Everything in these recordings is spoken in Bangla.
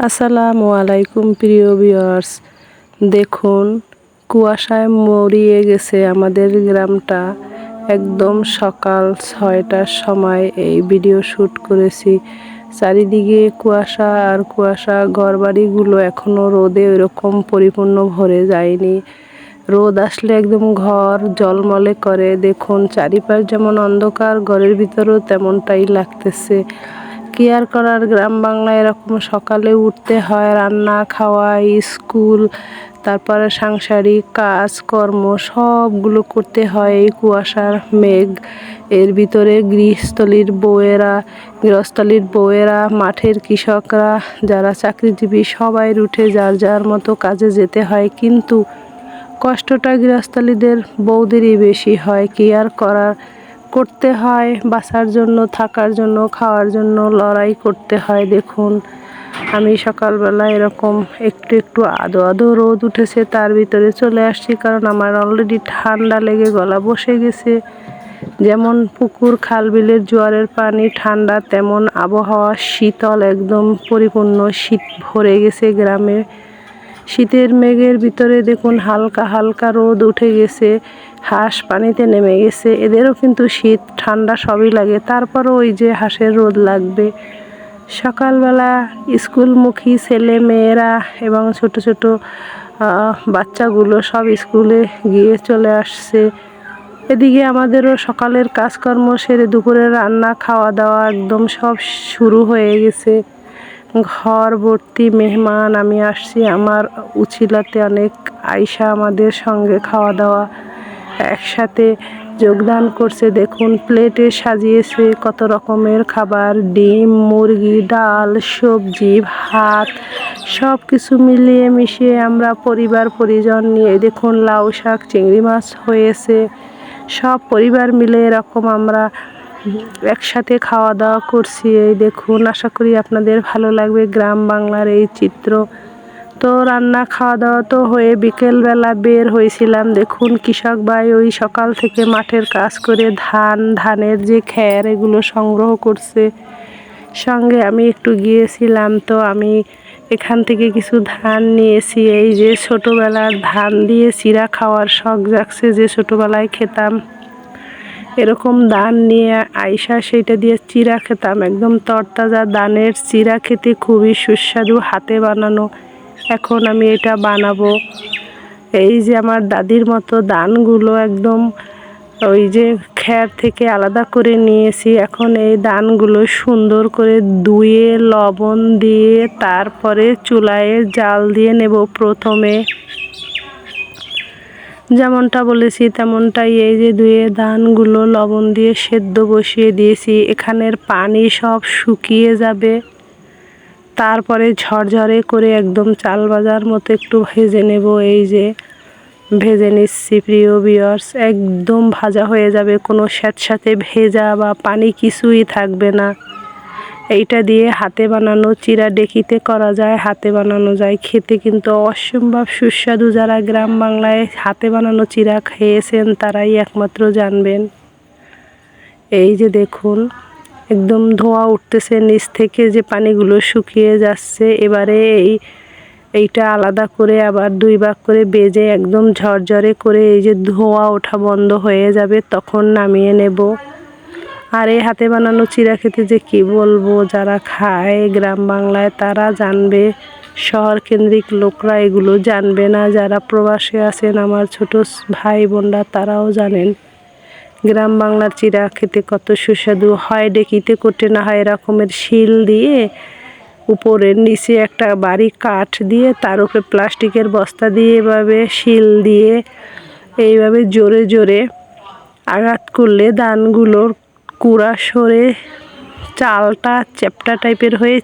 আসসালামু আলাইকুম প্রিয় ভিউয়ার্স, দেখুন কুয়াশায় মরিয়ে গেছে আমাদের গ্রামটা। একদম সকাল 6টার সময় এই ভিডিও শ্যুট করেছি। চারিদিকে কুয়াশা আর কুয়াশা, ঘরবাড়িগুলো এখনো রোদে ওইরকম পরিপূর্ণ ভরে যায়নি। রোদ আসলে একদম ঘর ঝলমলে করে। দেখুন চারিপাশ যেমন অন্ধকার, ঘরের ভিতরেও তেমনটাই লাগতেছে। কি আর করার, গ্রাম বাংলায় এরকম সকালে উঠতে হয়, রান্না খাওয়া, স্কুল, তারপরে সাংসারিক কাজকর্ম সবগুলো করতে হয় এই কুয়াশার মেঘ এর ভিতরে। গৃহস্থলীর বউয়েরা, মাঠের কৃষকরা, যারা চাকরিজীবী সবাই উঠে যার যার মতো কাজে যেতে হয়, কিন্তু কষ্টটা গৃহস্থলীদের বউদেরই বেশি হয়। কি আর করার, করতে হয় বাঁচার জন্য, থাকার জন্য, খাওয়ার জন্য লড়াই করতে হয়। দেখুন আমি সকালবেলা এরকম একটু একটু আধো আধো রোদ উঠেছে, তার ভিতরে চলে আসছি, কারণ আমার অলরেডি ঠান্ডা লেগে গলা বসে গেছে। যেমন পুকুর খাল বিলের জোয়ারের পানি ঠান্ডা, তেমন আবহাওয়া শীতল, একদম পরিপূর্ণ শীত ভরে গেছে গ্রামে। শীতের মেঘের ভিতরে দেখুন হালকা হালকা রোদ উঠে গেছে, হাঁস পানিতে নেমে গেছে। এদেরও কিন্তু শীত ঠান্ডা সবই লাগে, তারপরও ওই যে হাঁসের রোদ লাগবে। সকালবেলা স্কুলমুখী ছেলে মেয়েরা এবং ছোট ছোট বাচ্চাগুলো সব স্কুলে গিয়ে চলে আসছে। এদিকে আমাদেরও সকালের কাজকর্ম সেরে দুপুরের রান্না খাওয়া দাওয়া একদম সব শুরু হয়ে গেছে। ঘর ভর্তি মেহমান। আমি আসছি আমার উছিলাতে, অনেক আয়সা আমাদের সঙ্গে খাওয়া দাওয়া একসাথে যোগদান করছে। দেখুন প্লেটে সাজিয়েছে কত রকমের খাবার, ডিম, মুরগি, ডাল, সবজি, ভাত, সব কিছু মিলিয়ে মিশিয়ে আমরা পরিবার পরিজন নিয়ে, দেখুন লাউ শাক, চিংড়ি মাছ হয়েছে। সব পরিবার মিলে এরকম আমরা একসাথে খাওয়া দাওয়া করছি। এই দেখুন, আশা করি আপনাদের ভালো লাগবে গ্রাম বাংলার এই চিত্র। তো রান্না খাওয়া দাওয়া তো হয়ে বিকেলবেলা বের হয়েছিলাম। দেখুন কৃষক ভাই ওই সকাল থেকে মাঠের কাজ করে ধানের যে খ্যার এগুলো সংগ্রহ করছে, সঙ্গে আমি একটু গিয়েছিলাম। তো আমি এখান থেকে কিছু ধান নিয়েছি। এই যে ছোটোবেলার ধান দিয়ে চিরা খাওয়ার শখ জাগছে, যে ছোটোবেলায় খেতাম এরকম ধান নিয়ে আইসা সেইটা দিয়ে চিরা খেতাম। একদম তরতাজা ধানের চিরা খেতে খুবই সুস্বাদু, হাতে বানানো। এখন আমি এটা বানাবো। এই যে আমার দাদির মতো ধানগুলো একদম ওই যে খ্যার থেকে আলাদা করে নিয়েছি। এখন এই ধানগুলো সুন্দর করে ধুয়ে লবণ দিয়ে তারপরে চুলায় জাল দিয়ে নেব। প্রথমে যেমনটা বলেছি তেমনটাই, এই যে ধুয়ে ধানগুলো লবণ দিয়ে সেদ্ধ বসিয়ে দিয়েছি। এখানের পানি সব শুকিয়ে যাবে, তারপরে ঝরঝরে করে একদম চাল ভাজার মতো একটু ভেজে নেব। এই যে ভেজে নিচ্ছি প্রিয় ভিউয়ার্স, একদম ভাজা হয়ে যাবে, কোনো স্যাঁতস্যাঁতে ভেজা বা পানি কিছুই থাকবে না। এইটা দিয়ে হাতে বানানো চিরা ডেকিতে করা যায়, হাতে বানানো যায়, খেতে কিন্তু অসম্ভব সুস্বাদু। যারা গ্রাম বাংলায় হাতে বানানো চিরা খেয়েছেন তারাই একমাত্র জানবেন। এই যে দেখুন একদম ধোঁয়া উঠতেছে নিচ থেকে, যে পানিগুলো শুকিয়ে যাচ্ছে। এবারে এইটা আলাদা করে আবার 2 ভাগ করে ভেজে একদম ঝরঝরে করে এই যে ধোঁয়া ওঠা বন্ধ হয়ে যাবে, তখন নামিয়ে নেব। আর এই হাতে বানানো চিরা খেতে যে কী বলবো, যারা খায় গ্রাম বাংলায় তারা জানবে, শহর কেন্দ্রিক লোকরা এগুলো জানবে না। যারা প্রবাসে আছেন আমার ছোট ভাই বোনরা তারাও জানেন গ্রাম বাংলার চিরা খেতে কত সুস্বাদু হয়। ডেকিতে করতে না হয় এরকমের শিল দিয়ে, উপরের নিচে একটা বাড়ি কাঠ দিয়ে, তার উপরে প্লাস্টিকের বস্তা দিয়ে এভাবে শিল দিয়ে এইভাবে জোরে জোরে আঘাত করলে ধানগুলোর কুড়া সরে চালটা চ্যাপ্টা টাইপের হয়ে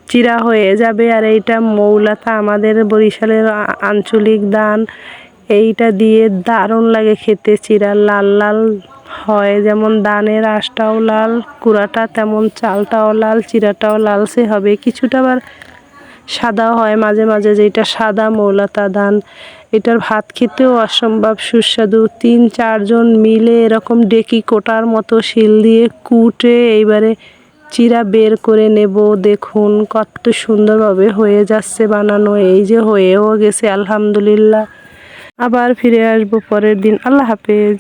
চিরা হয়ে যাবে। আর এইটা মৌলাতা, আমাদের বরিশালের আঞ্চলিক ধান। এইটা দিয়ে দারুণ লাগে খেতে। চিরা লাল লাল হয়, যেমন ধানের আঁশটাও লাল কুড়াটা, তেমন চালটাও লাল, চিরাটাও লালচে হবে। কিছুটা আবার সাদাও হয় মাঝে মাঝে, যেটা সাদা মৌলাতা ধান। এটার ভাত খেতেও অসম্ভব সুস্বাদু। 3-4 জন মিলে এরকম ডেকি কোটার মতো শিল দিয়ে কুটে এইবারে চিরা বের করে নেব। দেখুন কত সুন্দরভাবে হয়ে যাচ্ছে বানানো। এই যে হয়েও গেছে আলহামদুলিল্লাহ। আবার ফিরে আসবো পরের দিন। আল্লাহ হাফেজ।